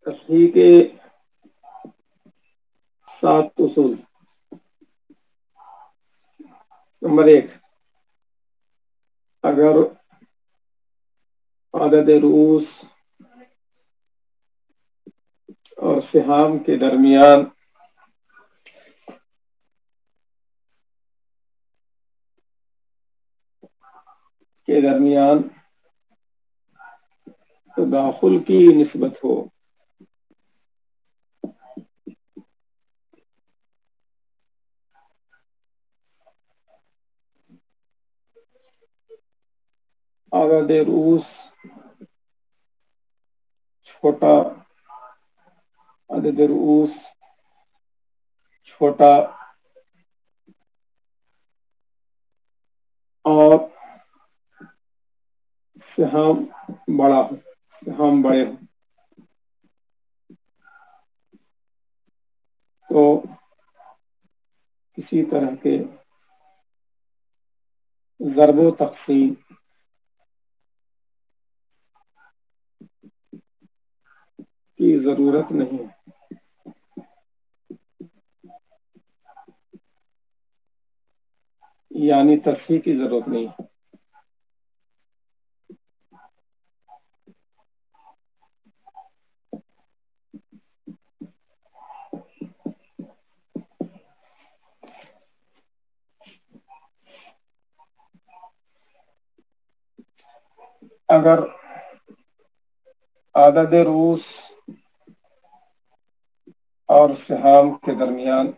تصحیح کے 7 اصول۔ نمبر 1، اگر عدد رؤوس اور سہام کے درمیان تداخل کی نسبت ہو، عدد رؤوس چھوٹا، عدد رؤوس چھوٹا اور سہام بڑا ہو، سہام بڑے ہوں، تو کسی طرح کے ضرب و تقسیم کی ضرورت نہیں ہے، یعنی تصحیح کی ضرورت نہیں ہے۔ اگر عدد رؤوس اور سہام کے درمیان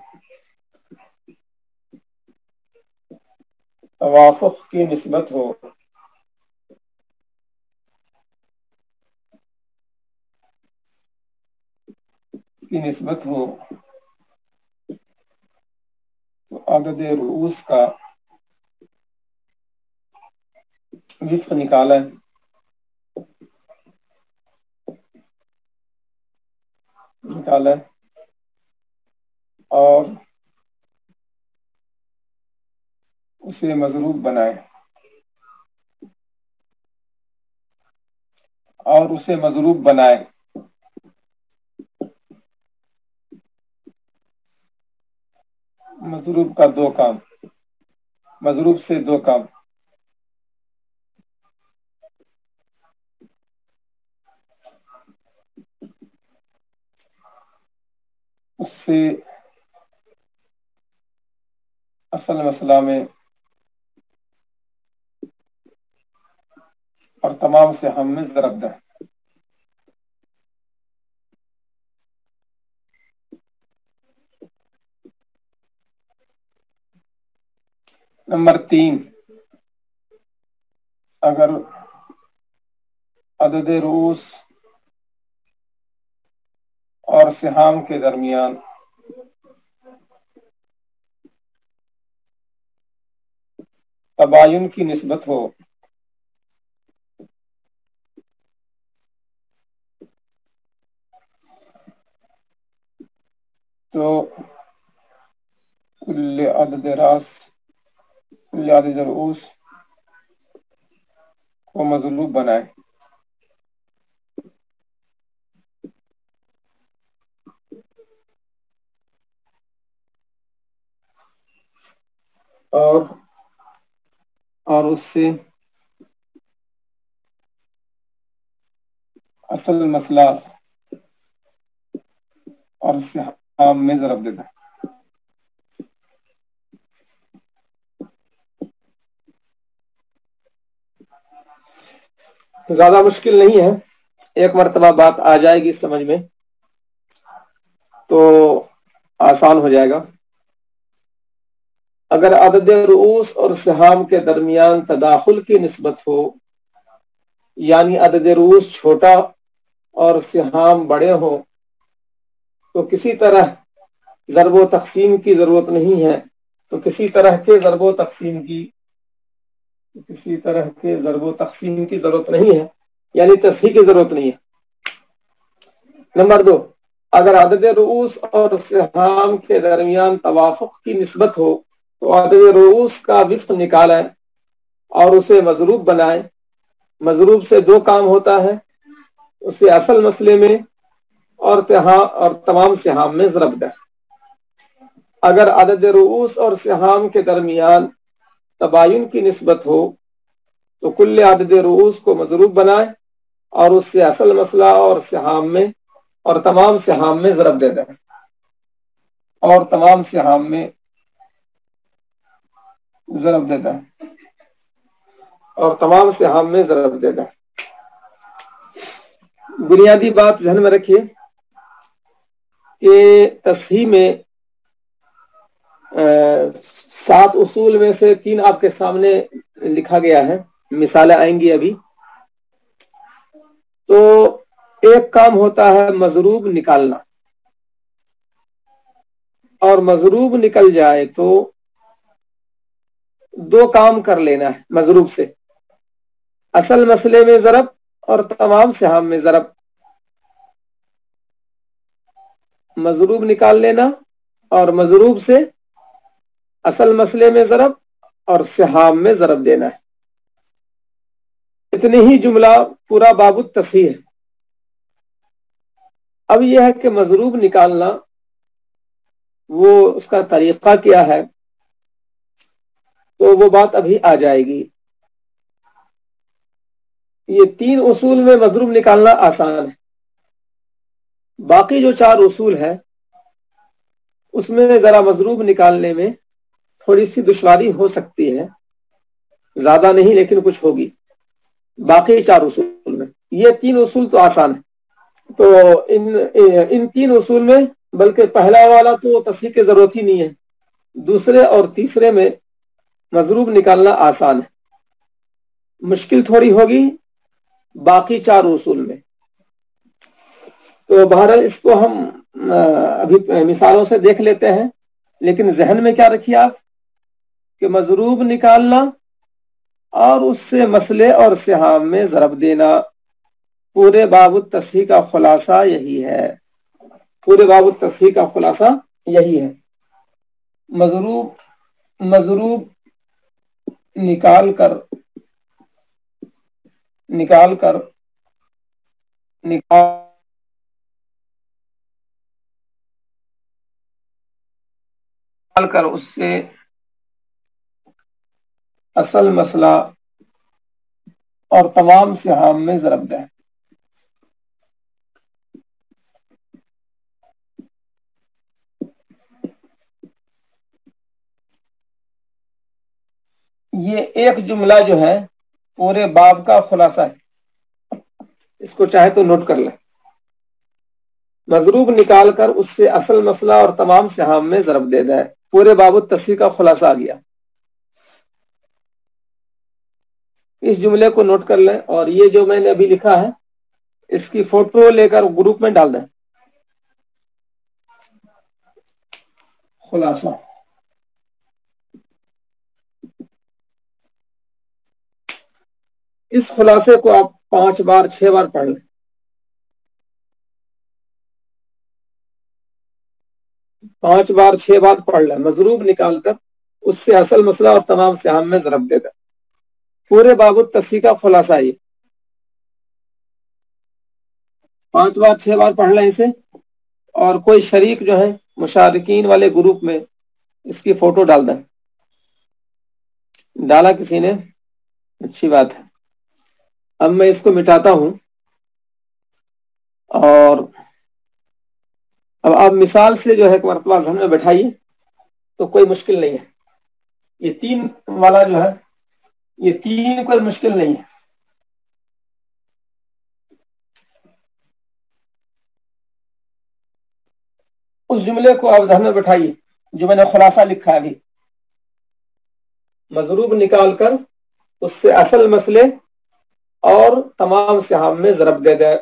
توافق کی نسبت ہو، تو عدد رؤوس کا وفق نکالیں، اور اسے مضروب بنائیں، مضروب کا دو کام، مضروب سے دو کام، اس سے اصل مسئلہ میں اور تمام سہام میں ضرب دیں۔ نمبر 3، اگر عدد رؤوس اور سہام کے درمیان تباین کی نسبت ہو، تو کل عدد رؤوس کو مضروب بنائے، اور اس سے اصل مسئلہ اور سہام میں ضرب دیتا ہے۔ زیادہ مشکل نہیں ہے، ایک مرتبہ بات آ جائے گی سمجھ میں تو آسان ہو جائے گا۔ اگر عدد رؤوس اور سہام کے درمیان تداخل کی نسبت ہو، یعنی عدد رؤوس چھوٹا اور سہام بڑے ہوں، تو کسی طرح ضرب و تقسیم کی ضرورت نہیں ہے، تو کسی طرح کے ضرب و تقسیم کی ضرورت نہیں ہے، یعنی تصحیح کی ضرورت نہیں ہے۔ نمبر 2، اگر عدد رؤوس اور سہام کے درمیان توافق کی نسبت ہو تو عدد رؤوس کا وفق نکالیں اور اسے مضروب بنائیں۔ مضروب سے دو کام ہوتا ہے، اسے اصل مسئلے میں اور تمام سہام میں ضرب دیں۔ اگر عدد رؤوس اور سہام کے درمیان تباین کی نسبت ہو تو کل عدد رؤوس کو مضروب بنائیں اور اس سے اصل مسئلہ اور سہام میں اور تمام سہام میں ضرب دے دیں اور تمام سہام میں ضرب دے دیں اور تمام سہام میں ضرب دے دیں۔ بنیادی بات ذہن میں رکھیے کہ تصحیح میں 7 اصول میں سے 3 آپ کے سامنے لکھا گیا ہے، مثالیں آئیں گی ابھی۔ تو ایک کام ہوتا ہے مضروب نکالنا، اور مضروب نکل جائے تو 2 کام کر لینا ہے مضروب سے، اصل مسئلے میں ضرب اور تمام سہام میں ضرب۔ مضروب نکال لینا اور مضروب سے اصل مسئلے میں ضرب اور سہام میں ضرب دینا ہے۔ اتنی ہی جملہ پورا باب التصحیح ہے۔ اب یہ ہے کہ مضروب نکالنا وہ اس کا طریقہ کیا ہے، تو وہ بات ابھی آ جائے گی۔ یہ 3 اصول میں مضروب نکالنا آسان ہے، باقی جو 4 اصول ہے اس میں ذرا مضروب نکالنے میں تھوڑی سی دشواری ہو سکتی ہے، زیادہ نہیں لیکن کچھ ہوگی۔ باقی 4 اصول میں یہ 3 اصول تو آسان ہے۔ تو ان 3 اصول میں، بلکہ پہلا والا تو تصحیح کی ضرورت ہی نہیں ہے، دوسرے اور تیسرے میں مضروب نکالنا آسان ہے، مشکل تھوڑی ہوگی باقی 4 اصول میں۔ تو بہرحال اس کو ہم ابھی مثالوں سے دیکھ لیتے ہیں، لیکن ذہن میں کیا رکھیے آپ کہ مضروب نکالنا اور اس سے مسئلے اور سہام میں ضرب دینا، پورے باب التصحیح کا خلاصہ یہی ہے۔ پورے باب التصحیح کا خلاصہ یہی ہے۔ مضروب نکال کر اس سے اصل مسئلہ اور تمام سہام میں ضرب دیں۔ یہ ایک جملہ جو ہے پورے باب کا خلاصہ ہے، اس کو چاہے تو نوٹ کر لیں۔ مضروب نکال کر اس سے اصل مسئلہ اور تمام سہام میں ضرب دے دیں، پورے باب التصحیح کا خلاصہ آ گیا۔ اس جملے کو نوٹ کر لیں، اور یہ جو میں نے ابھی لکھا ہے اس کی فوٹو لے کر گروپ میں ڈال دیں۔ خلاصہ اس خلاصے کو آپ 5 بار 6 بار پڑھ لیں۔ 5 بار 6 بار پڑھ لیں، مضروب نکال کر اس سے اصل مسئلہ اور تمام سہام میں ضرب دے دیں، پورے باب التصحیح کا خلاصہ یہ 5 بار 6 بار پڑھ لیں اسے، اور کوئی شریک جو ہے مشارکین والے گروپ میں اس کی فوٹو ڈال دیں۔ ڈالا کسی نے؟ اچھی بات ہے۔ اب میں اس کو مٹاتا ہوں، اور اب آپ مثال سے جو ہے ایک مرتبہ ذہن میں بیٹھائیے، تو کوئی مشکل نہیں ہے۔ یہ 3 والا جو ہے، یہ 3 کوئی مشکل نہیں ہے۔ اس جملے کو آپ ذہن میں بیٹھائیے جو میں نے خلاصہ لکھا ہے ابھی۔ مضروب نکال کر اس سے اصل مسئلے اور تمام سہام میں ضرب دے دیں۔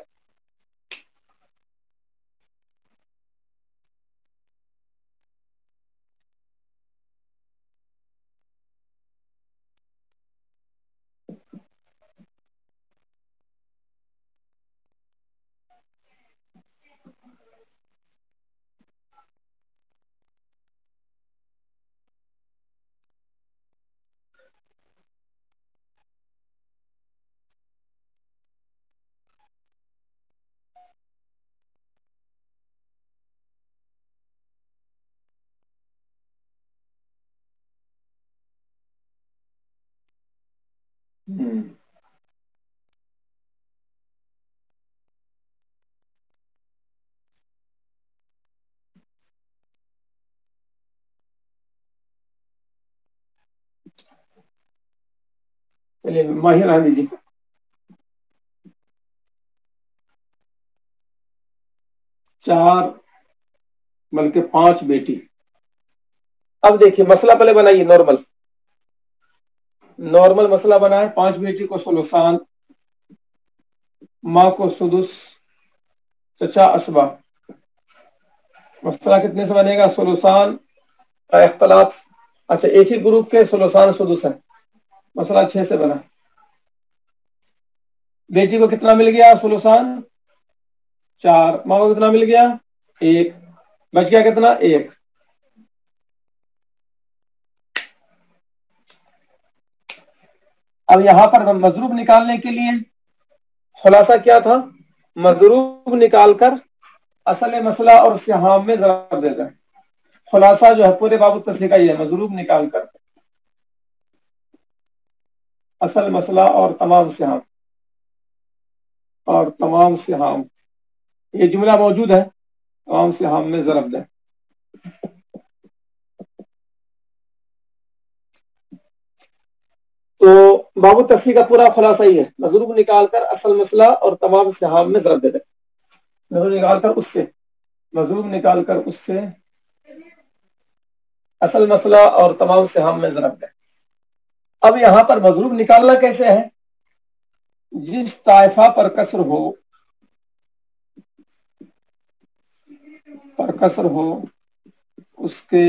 چلیے ماہر رہنے دیجیے. چار بلکہ 5 بیٹی. اب دیکھیے مسئلہ پہلے بنائیے نارمل مسئلہ بنائے. 5 بیٹی کو ثلثان، ماں کو سدس، چچا اسبا. مسئلہ کتنے سے بنے گا؟ ثلثان کا اختلاط. اچھا ایک ہی گروپ کے ثلثان سدس ہے. مسئلہ 6 سے بنا. بیٹی کو کتنا مل گیا؟ ثلثان 4. ماں کو کتنا مل گیا؟ 1. بچ گیا کتنا؟ 1. اب یہاں پر مضروب نکالنے کے لیے خلاصہ کیا تھا؟ مضروب نکال کر اصل مسئلہ اور سہام میں ضرب دے دیں. خلاصہ جو ہے پورے باب التصحیح کا یہ ہے، مضروب نکال کر اصل مسئلہ اور تمام سہام یہ جملہ موجود ہے، تمام سہام میں ضرب دیں. تو باب التصحیح کا پورا خلاصہ ہی ہے، مضروب نکال کر اصل مسئلہ اور تمام سہام میں ضرب دے دیں. مضروب نکال کر اس سے اصل مسئلہ اور تمام سہام میں ضرب دیں. اب یہاں پر مضروب نکالنا کیسے ہے؟ جس طائفہ پر کسر ہو اس کے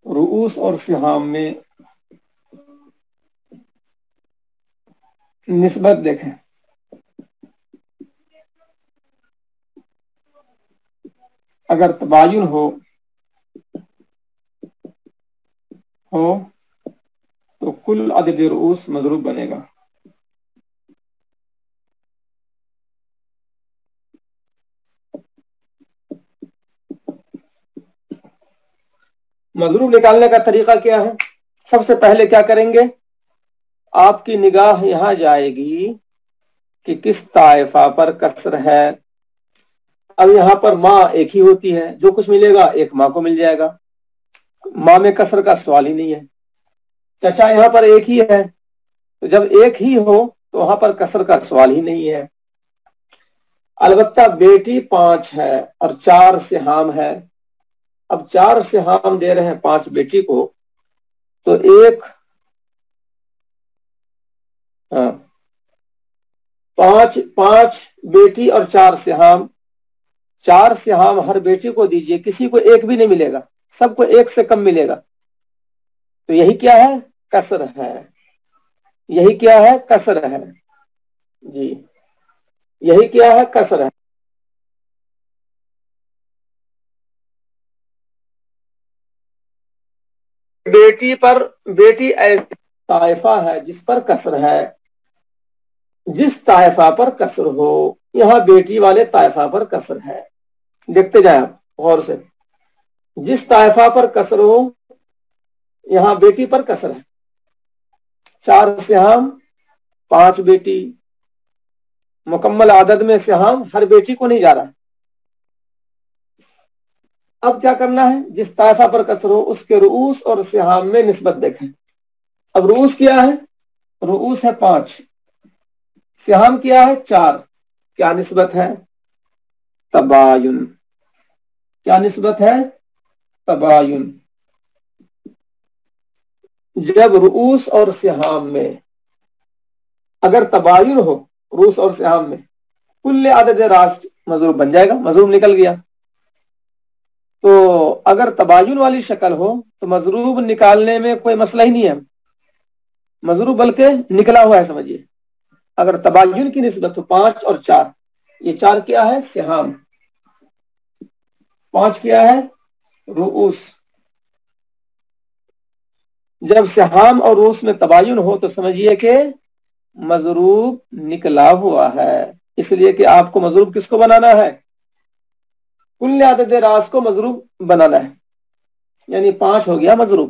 رؤوس اور سہام میں نسبت دیکھیں. اگر تباین ہو تو کل عدد رؤوس مضروب بنے گا. مضروب نکالنے کا طریقہ کیا ہے؟ سب سے پہلے کیا کریں گے؟ آپ کی نگاہ یہاں جائے گی کہ کس طائفہ پر کسر ہے. اب یہاں پر ماں ایک ہی ہوتی ہے، جو کچھ ملے گا ایک ماں کو مل جائے گا. ماں میں کسر کا سوال ہی نہیں ہے. چچا یہاں پر ایک ہی ہے، تو جب ایک ہی ہو تو وہاں پر کسر کا سوال ہی نہیں ہے. البتہ بیٹی 5 ہے اور 4 سہام ہے. اب 4 سہام دے رہے ہیں 5 بیٹی کو، تو ایک 5 بیٹی اور 4 سہام. 4 سہام ہر بیٹی کو دیجئے، کسی کو ایک بھی نہیں ملے گا، سب کو ایک سے کم ملے گا. تو یہی کیا ہے؟ کسر ہے. یہی کیا ہے؟ کسر ہے. جی یہی کیا ہے؟ کسر ہے. بیٹی ایسی طائفہ ہے جس پر کسر ہے. جس طائفہ پر کسر ہو، یہاں بیٹی والے طائفہ پر کسر ہے. دیکھتے جائیں آپ غور سے. جس طائفہ پر کسر ہو یہاں بیٹی پر کسر ہے. 4 سہام 5 بیٹی، مکمل عدد میں سہام ہر بیٹی کو نہیں جا رہا. اب کیا کرنا ہے؟ جس طائفہ پر کسر ہو اس کے رؤوس اور سہام میں نسبت دیکھیں. اب رؤوس کیا ہے؟ رؤوس ہے 5، سہام کیا ہے؟ 4. کیا نسبت ہے؟ تباین. کیا نسبت ہے؟ تباین. جب رؤوس اور سہام میں اگر تباین ہو، رؤوس اور سہام میں، کل عدد راس مضروب بن جائے گا، مضروب نکل گیا. تو اگر تباین والی شکل ہو تو مضروب نکالنے میں کوئی مسئلہ ہی نہیں ہے، مضروب بلکہ نکلا ہوا ہے سمجھیے. اگر تباین کی نسبت ہو 5 اور 4، یہ 4 کیا ہے؟ سہام. 5 کیا ہے؟ رؤوس. جب سہام اور رؤوس میں تباین ہو تو سمجھیے کہ مضروب نکلا ہوا ہے. اس لیے کہ آپ کو مضروب کس کو بنانا ہے؟ کل عدد راس کو مضروب بنانا ہے. یعنی 5 ہو گیا مضروب.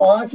5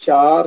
4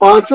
5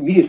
20,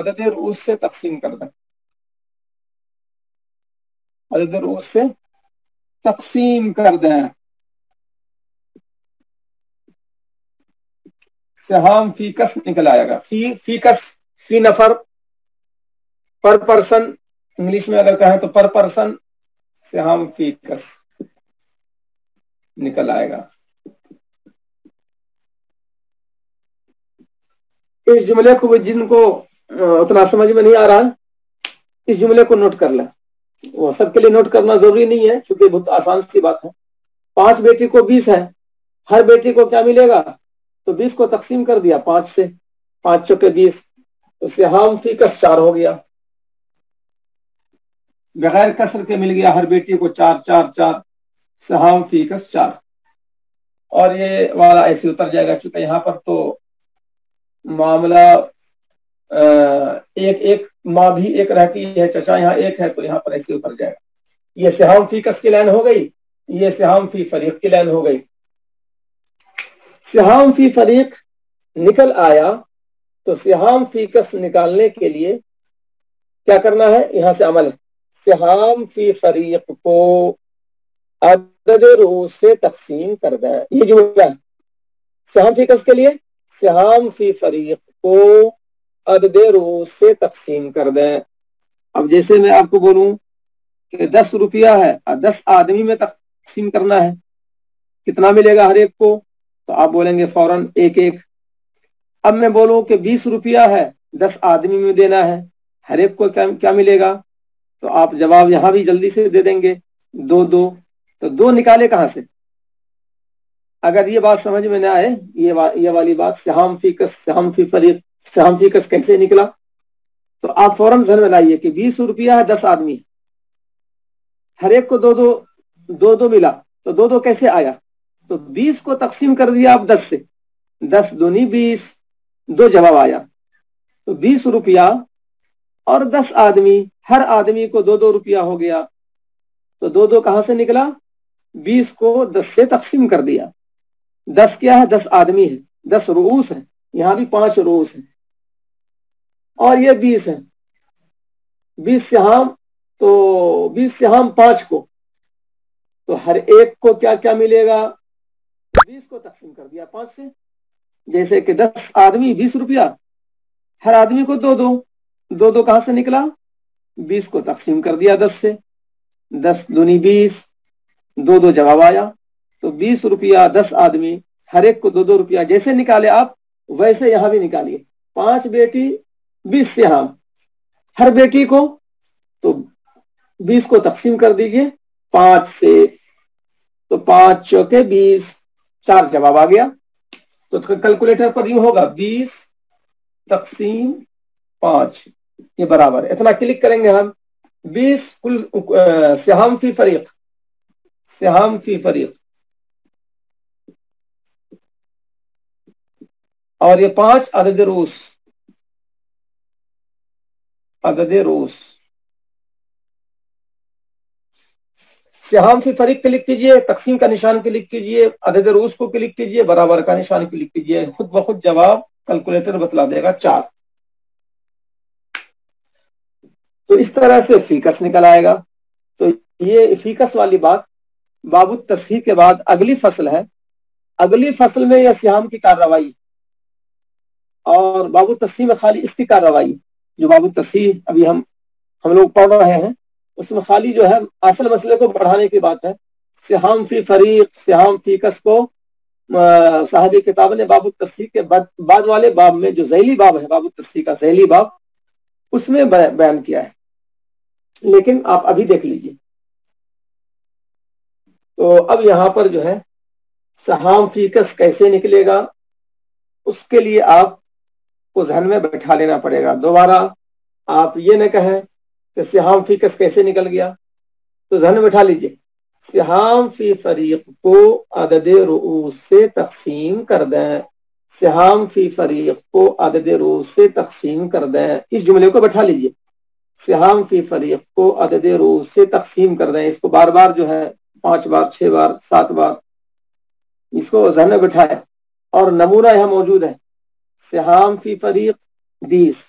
عدد رؤوس سے تقسیم کر دیں، عدد رؤوس سے تقسیم کر دیں. سہام فی کس نکل آئے گا. فی کس، فی نفر، پر پرسن، انگلش میں اگر کہیں تو پر پرسن سہام فی کس نکل آئے گا. اس جملے کو جن کو اتنا سمجھ میں نہیں آ رہا اس جملے کو نوٹ کر لیں. وہ سب کے لیے نوٹ کرنا ضروری نہیں ہے چونکہ بہت آسان سی بات ہے. 5 بیٹی کو 20 ہے، ہر بیٹی کو کیا ملے گا؟ تو 20 کو تقسیم کر دیا 5 سے، 5 چوکے 20، تو سہام فی کس 4 ہو گیا. بغیر کسر کے مل گیا ہر بیٹی کو 4 4 4، سہام فی کس 4. اور یہ والا ایسے اتر جائے گا چونکہ یہاں پر تو معاملہ ایک ماں بھی ایک رہتی ہے، چچا یہاں ایک ہے، تو یہاں پر ایسے اتر جائے گا. یہ سہام فی کس کی لائن ہو گئی، یہ سہام فی فریق کی لائن ہو گئی. سہام فی فریق نکل آیا تو سہام فی کس نکالنے کے لیے کیا کرنا ہے؟ یہاں سے عمل ہے. سہام فی فریق کو عدد رؤوس سے تقسیم کر دیں. یہ جملہ ہے سہام فی کس کے لیے. سہام فی فریق کو عدد رؤوس سے تقسیم کر دیں. اب جیسے میں آپ کو بولوں کہ 10 روپیہ ہے اور 10 آدمی میں تقسیم کرنا ہے، کتنا ملے گا ہر ایک کو؟ تو آپ بولیں گے فوراً 1 1. اب میں بولوں کہ 20 روپیہ ہے، 10 آدمی میں دینا ہے، ہر ایک کو کیا ملے گا؟ تو آپ جواب یہاں بھی جلدی سے دے دیں گے 2 2. تو 2 نکالے کہاں سے؟ اگر یہ بات سمجھ میں نہ آئے، یہ والی بات سہام فی کس، سہام فی فریق، سہام فی کس کیسے نکلا، تو آپ فوراً ذہن میں لائیے کہ 20 روپیہ ہے، 10 آدمی، ہر ایک کو 2 2 ملا، تو 2 2 کیسے آیا؟ تو 20 کو تقسیم کر دیا آپ 10 سے، 10 دونی 20، 2 جواب آیا. تو 20 روپیہ اور 10 آدمی، ہر آدمی کو 2 2 روپیہ ہو گیا. تو 2 2 کہاں سے نکلا؟ 20 کو 10 سے تقسیم کر دیا. 10 کیا ہے؟ 10 آدمی ہے، 10 رؤوس ہے، یہاں بھی 5 رؤوس ہیں، اور یہ 20 ہے، 20 سہام، تو 20 سہام 5 کو، تو ہر ایک کو کیا ملے گا؟ 20 کو تقسیم کر دیا 5 سے. جیسے کہ 10 آدمی 20 روپیہ، ہر آدمی کو 2 2، 2 2 کہاں سے نکلا؟ 20 کو تقسیم کر دیا 10 سے، 10 دونی 20، 2 2 جواب آیا. تو 20 روپیہ 10 آدمی، ہر ایک کو 2 2 روپیہ جیسے نکالے آپ ویسے یہاں بھی نکالیے. 5 بیٹی 20 سہام، ہر بیٹی کو تو 20 کو تقسیم کر دیجئے 5 سے، تو 5 چوکے 20، 4 جواب آ گیا. تو کیلکولیٹر پر یوں ہوگا 20 تقسیم 5، یہ برابر ہے، اتنا کلک کریں گے ہم. 20 کل سہام فی فریق، سہام فی فریق، اور یہ 5 عدد رؤوس، عدد رؤوس. سہام فی فریق کلک کیجئے، تقسیم کا نشان کلک کیجئے، عدد رؤوس کو کلک کیجئے، برابر کا نشان کلک کیجئے، خود بخود جواب کیلکولیٹر بتلا دے گا 4. تو اس طرح سے فیکس نکل آئے گا. تو یہ فیکس والی بات باب التصحیح کے بعد اگلی فصل ہے. اگلی فصل میں یہ سہام کی کارروائی، اور باب التصحیح میں خالی اس کی کارروائی، جو باب التصحیح ابھی ہم لوگ پڑھ رہے ہیں اس میں خالی جو ہے اصل مسئلے کو بڑھانے کی بات ہے. سہام فی فریق، سہام فیکس کو صاحب کتاب نے باب التصحیح کے بعد والے باب میں، جو ذیلی باب ہے باب التصحیح کا ذیلی باب، اس میں بیان کیا ہے. لیکن آپ ابھی دیکھ لیجئے. تو اب یہاں پر جو ہے سہام فیکس کیسے نکلے گا، اس کے لیے آپ کو ذہن میں بیٹھا لینا پڑے گا. دوبارہ آپ یہ نہ کہیں کہ سہام فیکس کیسے نکل گیا، تو ذہن میں بیٹھا لیجئے. سہام فی فریق کو عدد رؤوس سے تقسیم کر دیں، سہام فی فریق کو عدد رؤوس سے تقسیم کر دیں. اس جملے کو بیٹھا لیجئے، سہام فی فریق کو عدد رؤوس سے تقسیم کر دیں. اس کو بار بار جو ہے 5 بار 6 بار 7 بار اس کو ذہن میں بٹھائے. اور نمونہ یہاں موجود ہے، سہام فی فریق 20،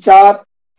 4,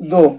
2,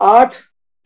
8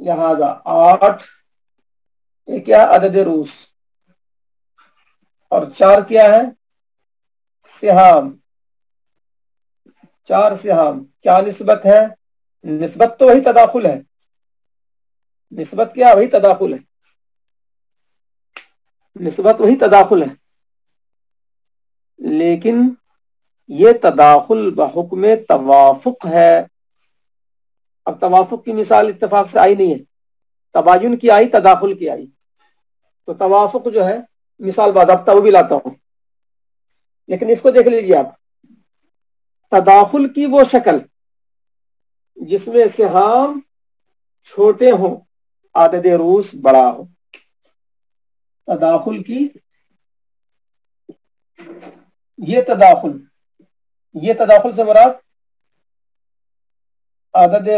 لہذا 8 یہ کیا عدد روس اور 4 کیا ہے سہام 4 سہام کیا نسبت ہے نسبت تو وہی تداخل ہے نسبت کیا وہی تداخل ہے نسبت وہی تداخل ہے لیکن یہ تداخل بحکم توافق ہے اب توافق کی مثال اتفاق سے آئی نہیں ہے تباین کی آئی تداخل کی آئی تو توافق جو ہے مثال باضابطہ وہ بھی لاتا ہوں لیکن اس کو دیکھ لیجیے آپ تداخل کی وہ شکل جس میں سہام چھوٹے ہوں عدد روس بڑا ہو تداخل کی یہ تداخل سے مراد عدد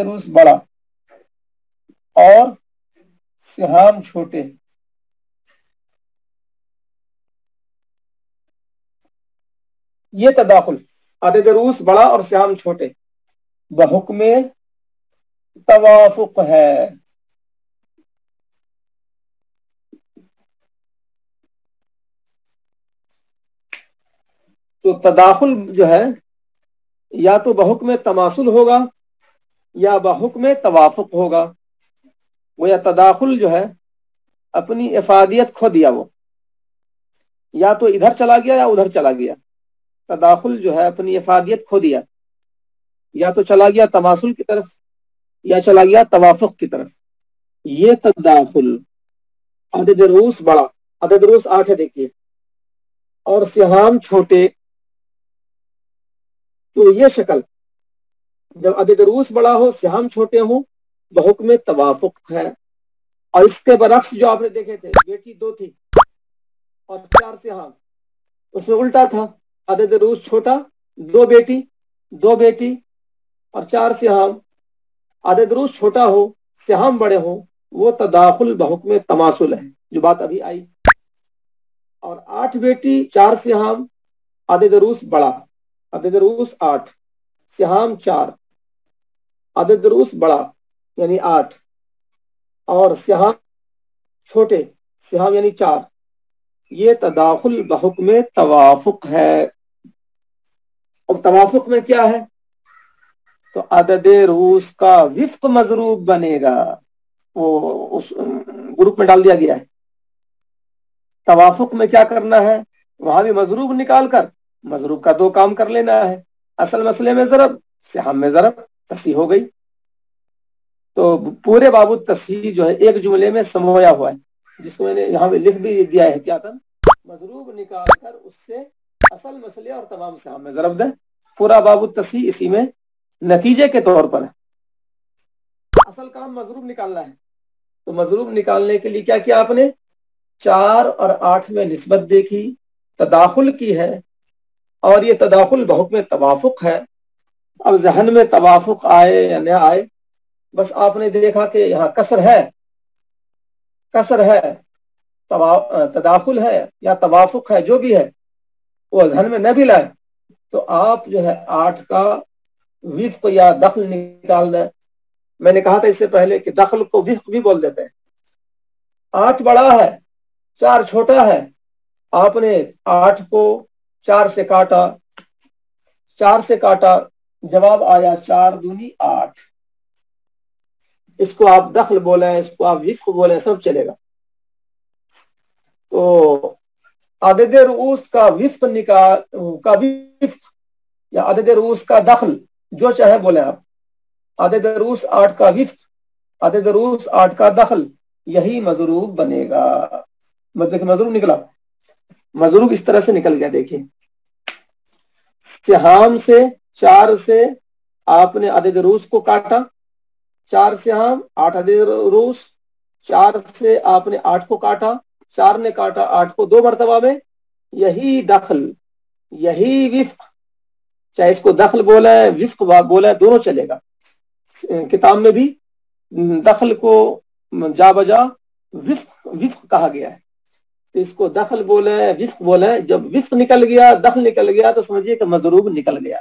روس بڑا اور سہام چھوٹے یہ تداخل عدد روس بڑا اور سہام چھوٹے بحکم توافق ہے تو تداخل جو ہے یا تو بحکم تماثل ہوگا یا بحکم توافق ہوگا وہ یا تداخل جو ہے اپنی افادیت کھو دیا وہ یا تو ادھر چلا گیا یا ادھر چلا گیا تداخل جو ہے اپنی افادیت کھو دیا یا تو چلا گیا تماثل کی طرف یا چلا گیا توافق کی طرف یہ تداخل عدد روس بڑا عدد روس 8 ہے دیکھیے اور سہام چھوٹے تو یہ شکل جب عدد روس بڑا ہو سہام چھوٹے ہوں بحکم توافق ہے اور اس کے برعکس جو آپ نے دیکھے تھے بیٹی 2 تھی اور 4 سہام اس میں الٹا تھا عدد روس چھوٹا 2 بیٹی اور 4 سہام عدد روس چھوٹا ہو سہام بڑے ہو وہ تداخل بحکم تماثل ہے جو بات ابھی آئی اور 8 بیٹی 4 سہام عدد روس بڑا عدد روس 8 سہام 4 عدد روس بڑا یعنی 8 اور سہام چھوٹے سہام یعنی 4 یہ تداخل بحکم توافق ہے اور توافق میں کیا ہے تو عدد روس کا وفق مضروب بنے گا وہ اس گروپ میں ڈال دیا گیا ہے توافق میں کیا کرنا ہے وہاں بھی مضروب نکال کر مضروب کا 2 کام کر لینا ہے اصل مسئلے میں ضرب سہام میں ضرب تصحیح ہو گئی تو پورے باب التصحیح جو ہے ایک جملے میں سمویا ہوا ہے جس کو میں نے یہاں پہ لکھ بھی دیا ہے احتیاطاً مضروب نکال کر اس سے اصل مسئلے اور تمام سہام میں ضرب دیں پورا باب التصحیح اسی میں نتیجے کے طور پر ہے اصل کام مضروب نکالنا ہے تو مضروب نکالنے کے لیے کیا کیا آپ نے 4 اور 8 میں نسبت دیکھی تداخل کی ہے اور یہ تداخل بحکم توافق ہے اب ذہن میں توافق آئے یا نہ آئے بس آپ نے دیکھا کہ یہاں کسر ہے تداخل ہے یا توافق ہے جو بھی ہے وہ ذہن میں نہ بھی لائے تو آپ جو ہے 8 کا وفق یا دخل نکال دیں میں نے کہا تھا اس سے پہلے کہ دخل کو وفق بھی بول دیتے ہیں 8 بڑا ہے 4 چھوٹا ہے آپ نے 8 کو 4 سے کاٹا جواب آیا 4 دونی 8 اس کو آپ دخل بولیں اس کو آپ وفق بولیں سب چلے گا تو عدد رؤوس کا وفق یا عدد رؤوس کا دخل جو چاہے بولیں آپ عدد رؤوس 8 کا وفق عدد رؤوس 8 کا دخل یہی مضروب بنے گا مطلب مضروب نکلا مضروب اس طرح سے نکل گیا دیکھیں سہام سے 4 سے آپ نے عدد رؤوس کو کاٹا 4 سہام 8 عدد رؤوس 4 سے آپ نے 8 کو کاٹا 4 نے کاٹا 8 کو 2 مرتبہ میں یہی دخل یہی وفق چاہے اس کو دخل بولا ہے وفق بولا ہے دونوں چلے گا کتاب میں بھی دخل کو جا بجا وفق کہا گیا ہے اس کو دخل بولے وفق بولے جب وفق نکل گیا دخل نکل گیا تو سمجھیے کہ مضروب نکل گیا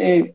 1,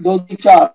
2 4,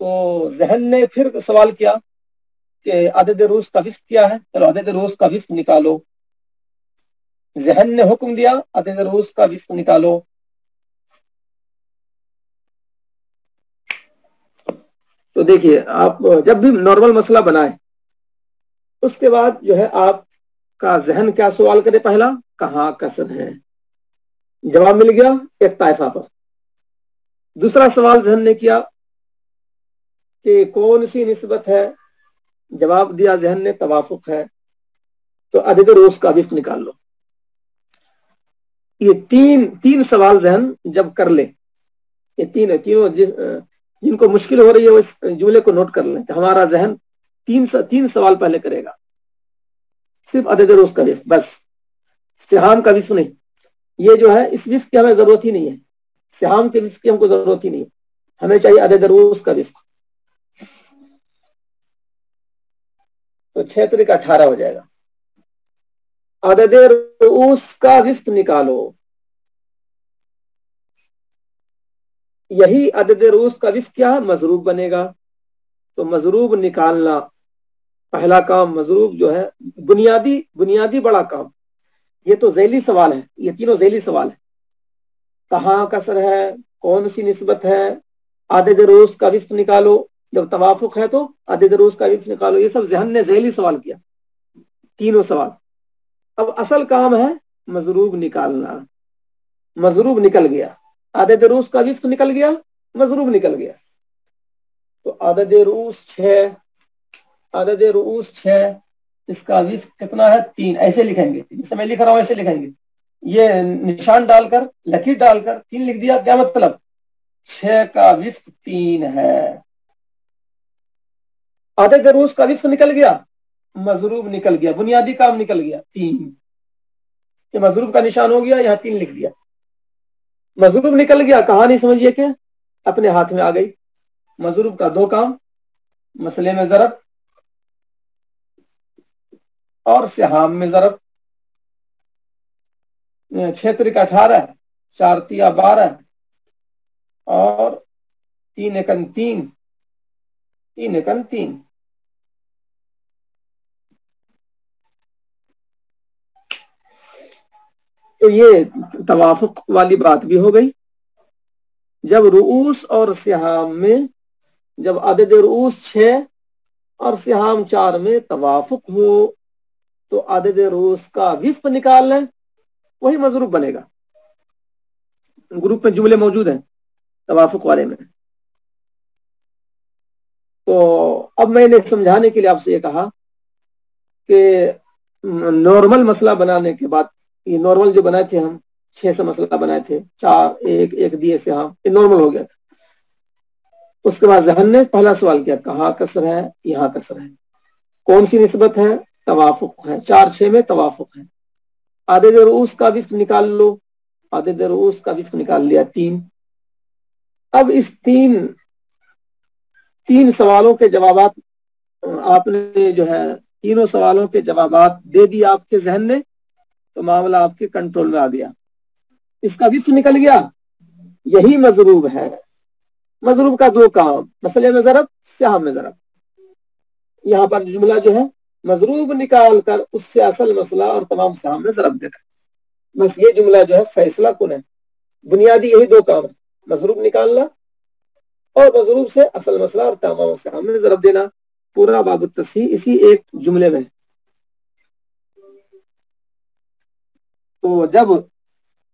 تو ذہن نے پھر سوال کیا کہ عدد روز کا وفق کیا ہے، چلو عدد روز کا وفق نکالو. ذہن نے حکم دیا عدد روز کا وفق نکالو. تو دیکھیے آپ جب بھی نارمل مسئلہ بنائیں اس کے بعد جو ہے آپ کا ذہن کیا سوال کرے، پہلا کہاں کسر ہے، جواب مل گیا ایک طائفہ پر. دوسرا سوال ذہن نے کیا کہ کون سی نسبت ہے، جواب دیا ذہن نے توافق ہے، تو عدد روز کا وفق نکال لو. یہ تین سوال ذہن جب کر لے، یہ تینوں جن کو مشکل ہو رہی ہے وہ اس جملے کو نوٹ کر لیں کہ ہمارا ذہن تین سوال پہلے کرے گا، صرف عدد روز کا وفق، بس سہام کا وفق نہیں. یہ جو ہے اس وفق کی ہمیں ضرورت ہی نہیں ہے، سہام کے وفق کی ہم کو ضرورت ہی نہیں ہے، ہمیں چاہیے عدد روز کا وفق. تو 6×18 ہو جائے گا. عدد رؤوس کا وفق نکالو. یہی عدد رؤوس کا وفق کیا ہے، مضروب بنے گا. تو مضروب نکالنا پہلا کام، مضروب جو ہے بنیادی بڑا کام. یہ تو ذیلی سوال ہے، یہ تینوں ذیلی سوال ہے. کہاں کسر ہے، کون سی نسبت ہے، عدد روز کا وفق نکالو، جب توافق ہے تو عدد روز کا وفق نکالو. یہ سب ذہن نے ذیلی سوال کیا، تینوں سوال. اب اصل کام ہے مضروب نکالنا. مضروب نکل گیا، عدد روز کا وفق نکل گیا، مضروب نکل گیا. تو عدد رؤوس 6، عدد رؤوس 6، اس کا وفق کتنا ہے 3. ایسے لکھیں گے جیسے میں لکھ رہا ہوں، ایسے لکھیں گے. یہ نشان ڈال کر، لکیر ڈال کر 3 لکھ دیا، کیا مطلب 6 کا وفق 3 ہے. عدد روز کا وفق نکل گیا، مضروب نکل گیا، بنیادی کام نکل گیا 3. یہ مضروب کا نشان ہو گیا، یہاں 3 لکھ دیا. مضروب نکل گیا، کہانی سمجھیے کہ اپنے ہاتھ میں آ گئی. مضروب کا 2 کام، مسئلے میں ضرب اور سہام میں ضرب. 6×18، 4×12 اور 3×3، 3×3. تو یہ توافق والی بات بھی ہو گئی. جب رؤوس اور سہام میں، جب عدد رؤوس 6 اور سہام 4 میں توافق ہو تو عدد رؤوس کا وفق نکال لیں، وہی مضروب بنے گا. گروپ میں جملے موجود ہیں توافق والے میں. تو اب میں نے سمجھانے کے لیے آپ سے یہ کہا کہ نارمل مسئلہ بنانے کے بعد، یہ نارمل جو بنائے تھے ہم 6 سے مسئلہ بنائے تھے، 4 1 1 دیے سے، ہم یہ نارمل ہو گیا تھا. اس کے بعد ذہن نے پہلا سوال کیا کہاں کسر ہے، یہاں کسر ہے، کون سی نسبت ہے، توافق ہے، 4 6 میں توافق ہے. عدد رؤوس کا وفق نکال لو، عدد رؤوس کا وفق نکال لیا 3. اب اس تین سوالوں کے جوابات آپ نے جو ہے، تینوں سوالوں کے جوابات دے دی آپ کے ذہن نے، تو معاملہ آپ کے کنٹرول میں آ گیا. اس کا وفق نکل گیا، یہی مضروب ہے. مضروب کا 2 کام، مسئلے میں ضرب، سہام میں ضرب. یہاں پر جملہ جو ہے مضروب نکال کر اس سے اصل مسئلہ اور تمام سہام میں ضرب دیتا ہے. بس یہ جملہ جو ہے فیصلہ کن ہے. بنیادی یہی 2 کام ہے، مضروب نکالنا اور مضروب سے اصل مسئلہ اور تمام سہام میں ضرب دینا. پورا باب التصحیح اسی ایک جملے میں. تو جب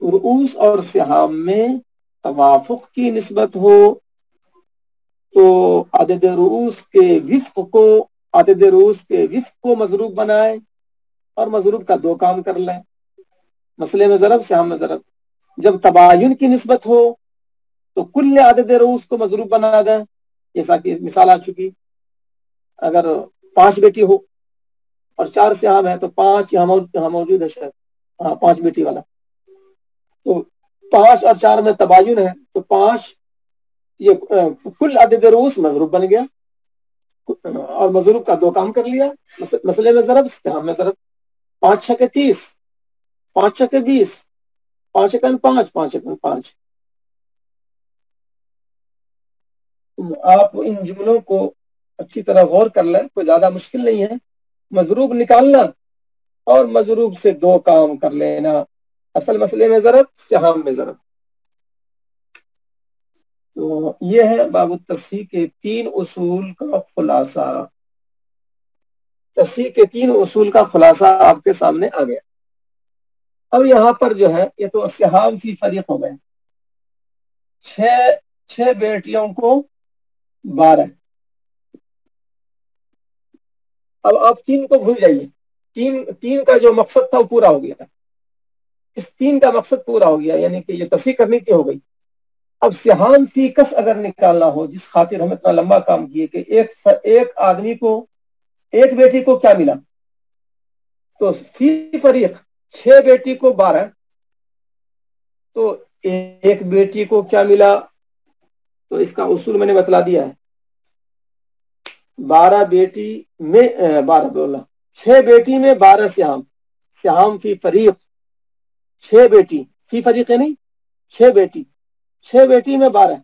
رؤوس اور سہام میں توافق کی نسبت ہو تو عدد رؤوس کے وفق کو مضروب بنائیں اور مضروب کا 2 کام کر لیں، مسئلے میں ضرب، سہام میں ضرب. جب تباین کی نسبت ہو تو کل عدد رؤوس کو مضروب بنا دیں، جیسا کہ مثال آ چکی. اگر 5 بیٹی ہو اور 4 سہام ہے تو 5 یہاں موجود ہے، شاید 5 بیٹی والا. تو 5 اور 4 میں تباین ہے تو 5، یہ کل عدد رؤوس مضروب بن گیا اور مضروب کا 2 کام کر لیا، مسئلے میں ضرب، سہام میں ضرب. 5 6 30، 5 6 20، 5 1 5، 5 1 5. آپ ان جملوں کو اچھی طرح غور کر لیں، کوئی زیادہ مشکل نہیں ہے، مضروب نکالنا اور مضروب سے دو کام کر لینا، اصل مسئلے میں ضرب، سہام میں ضرب۔ تو یہ ہے باب التصحیح کے 3 اصول کا خلاصہ۔ تصحیح کے 3 اصول کا خلاصہ آپ کے سامنے آ گیا۔ اب یہاں پر جو ہے یہ تو سہام فی فریق ہو گئے، 6 بیٹیوں کو 12۔ اب آپ 3 کو بھول جائیے، تین کا جو مقصد تھا وہ پورا ہو گیا، اس 3 کا مقصد پورا ہو گیا، یعنی کہ یہ تصحیح کرنی کی ہو گئی۔ اب سہام فی کس اگر نکالنا ہو، جس خاطر ہم اتنا لمبا کام کیے کہ ایک آدمی کو، ایک بیٹی کو کیا ملا، تو فی فریق 6 بیٹی کو 12، تو ایک بیٹی کو کیا ملا، تو اس کا اصول میں نے بتلا دیا ہے، 12 بیٹی میں 12 بولا 6 بیٹی میں 12 سہام، سہام فی فریق 6 بیٹی، فی فریق ہے نہیں 6 بیٹی، 6 بیٹی میں 12،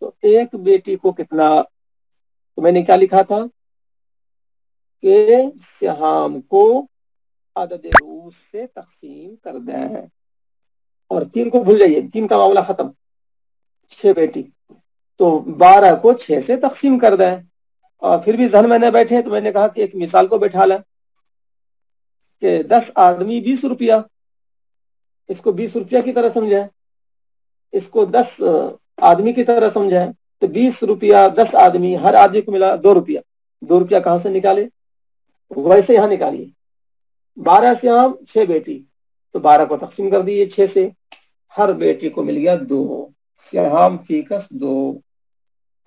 تو ایک بیٹی کو کتنا، تو میں نے کیا لکھا تھا کہ سہام کو عدد روز سے تقسیم کر دیں، اور 3 کو بھول جائیے، 3 کا معاملہ ختم، 6 بیٹی، تو 12 کو 6 سے تقسیم کر دیں، اور پھر بھی ذہن میں نہ بیٹھے تو میں نے کہا کہ ایک مثال کو بٹھا لیں کہ 10 آدمی 20 روپیہ، اس کو 20 روپیہ کی طرح سمجھیں، اس کو 10 آدمی کی طرح سمجھیں، تو 20 روپیہ 10 آدمی، ہر آدمی کو ملا 2 روپیہ، 2 روپیہ کہاں سے نکالے، ویسے یہاں نکالیے، 12 سیام 6 بیٹی، تو 12 کو تقسیم کر دیے 6 سے، ہر بیٹی کو مل گیا 2، سیام فیکس 2،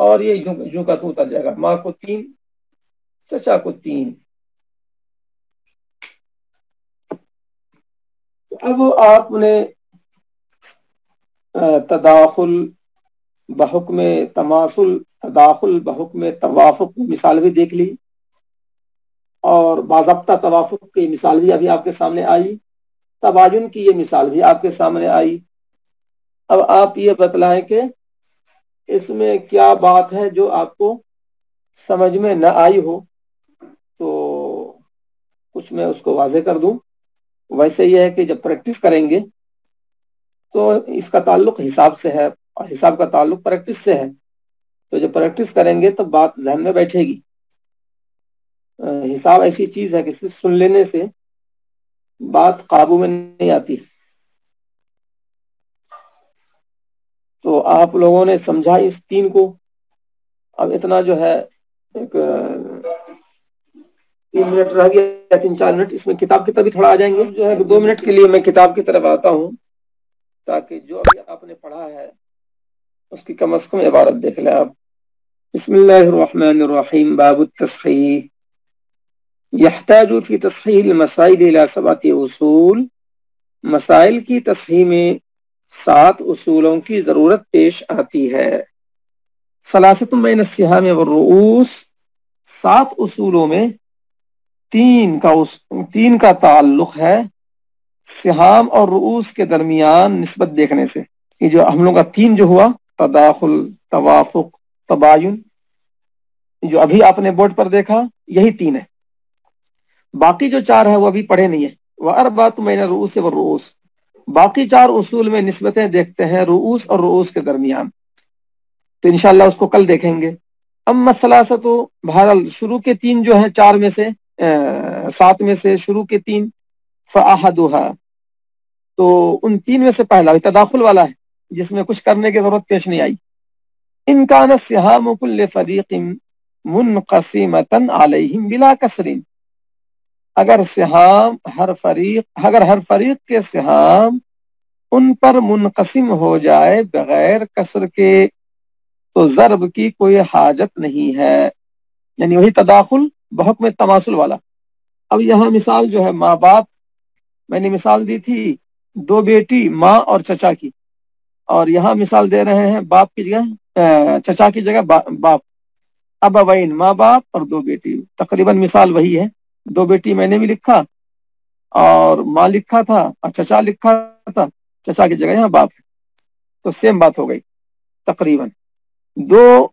اور یہ جو کا تو اتر جائے گا، ماں کو 3، چچا کو 3۔ اب آپ نے تداخل بحکم تماثل، تداخل بحکم توافق مثال بھی دیکھ لی، اور باضابطہ توافق کی مثال بھی ابھی آپ کے سامنے آئی، تباین کی یہ مثال بھی آپ کے سامنے آئی۔ اب آپ یہ بتلائیں کہ اس میں کیا بات ہے جو آپ کو سمجھ میں نہ آئی ہو، تو کچھ میں اس کو واضح کر دوں۔ ویسے یہ ہے کہ جب پریکٹس کریں گے تو اس کا تعلق حساب سے ہے، اور حساب کا تعلق پریکٹس سے ہے، تو جب پریکٹس کریں گے تو بات ذہن میں بیٹھے گی۔ حساب ایسی چیز ہے کہ صرف سن لینے سے بات قابو میں نہیں آتی، تو آپ لوگوں نے سمجھا اس 3 کو۔ اب اتنا جو ہے ایک 3 منٹ رہ گیا، 3-4 منٹ، اس میں کتاب کی طرف بھی تھوڑا آ جائیں گے، جو ہے 2 منٹ کے لیے میں کتاب کی طرف آتا ہوں، تاکہ جو ابھی آپ نے پڑھا ہے اس کی کم از کم عبارت دیکھ لیں آپ۔ بسم اللہ الرحمن الرحیم، باب التصحیح، یحتاج فی تصحیح المسائل الی 7 اصول، مسائل کی تصحیح میں 7 اصولوں کی ضرورت پیش آتی ہے۔ ثلاثۃ بین السہام والرؤوس، 7 اصولوں میں 3 کا تعلق ہے سہام اور رؤوس کے درمیان نسبت دیکھنے سے۔ یہ جو ہم لوگ کا 3 جو ہوا، تداخل، توافق، تباین، جو ابھی آپ نے بورڈ پر دیکھا یہی 3 ہے، باقی جو 4 ہے وہ ابھی پڑھے نہیں ہے۔ وَأَرْبَعَةٌ بَيْنَ الرُّؤُوسِ وَالرُّؤُوسِ، باقی 4 اصول میں نسبتیں دیکھتے ہیں رؤوس اور رؤوس کے درمیان، تو انشاءاللہ اس کو کل دیکھیں گے۔ اما الثلاثۃ، بہرحال شروع کے 3 جو ہیں 4 میں سے 7 میں سے شروع کے 3، فَأَحَدُهَا، تو ان 3 میں سے پہلا تداخل والا ہے، جس میں کچھ کرنے کی ضرورت پیش نہیں آئی۔ ان کان السہام کل فریق منقسمۃ علیہم بلا کسر، اگر ہر فریق کے سہام ان پر منقسم ہو جائے بغیر کسر کے، تو ضرب کی کوئی حاجت نہیں ہے، یعنی وہی تداخل بحکم تماثل والا۔ اب یہاں مثال جو ہے ماں باپ، میں نے مثال دی تھی 2 بیٹی ماں اور چچا کی، اور یہاں مثال دے رہے ہیں باپ کی جگہ، چچا کی جگہ باپ، ابوین ماں باپ اور 2 بیٹی، تقریباً مثال وہی ہے، 2 بیٹی میں نے بھی لکھا اور ماں لکھا تھا اور چچا لکھا تھا، چچا کی جگہ یہاں باپ، تو سیم بات ہو گئی تقریباً۔ 2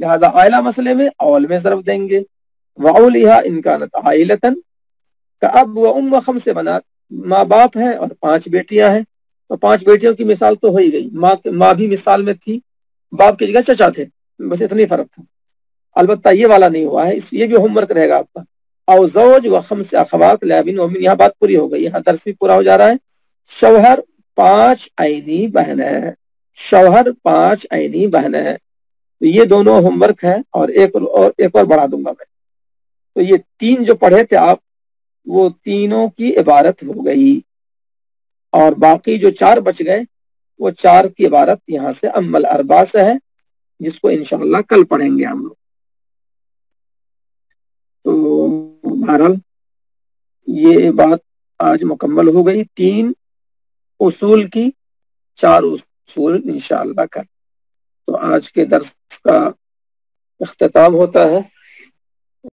لہذا عائلہ مسئلے میں اول میں ضرب دیں گے. وَأَوْلِهَا إِنْ كَانَتْ عَائِلَةً كَأَبْ وَأُمْ وَخَمْسِ بنات، ماں باپ ہیں اور 5 بیٹیاں ہیں. تو 5 بیٹیوں کی مثال تو ہو ہی گئی. ماں بھی مثال میں تھی، باپ کی جگہ چچا تھے، بس اتنی فرق تھا. البتہ یہ والا نہیں ہوا ہے، یہ بھی ہوم ورک رہے گا آپ کا. او زوج و خمس اخوات لابن ومن، یہاں بات پوری ہو گئی، یہاں درس بھی پورا ہو جا رہا ہے. شوہر 5 عینی بہنیں، شوہر 5 عینی بہنیں. تو یہ دونوں ہوم ورک ہے، اور ایک اور بڑھا دوں گا میں. تو یہ 3 جو پڑھے تھے آپ، وہ تینوں کی عبارت ہو گئی، اور باقی جو 4 بچ گئے وہ 4 کی عبارت یہاں سے ام الاربع سے ہے، جس کو انشاءاللہ کل پڑھیں گے ہم لوگ. تو بہرحال یہ بات آج مکمل ہو گئی، 3 اصول کی 4 اصول انشاءاللہ کل. تو آج کے درس کا اختتام ہوتا ہے.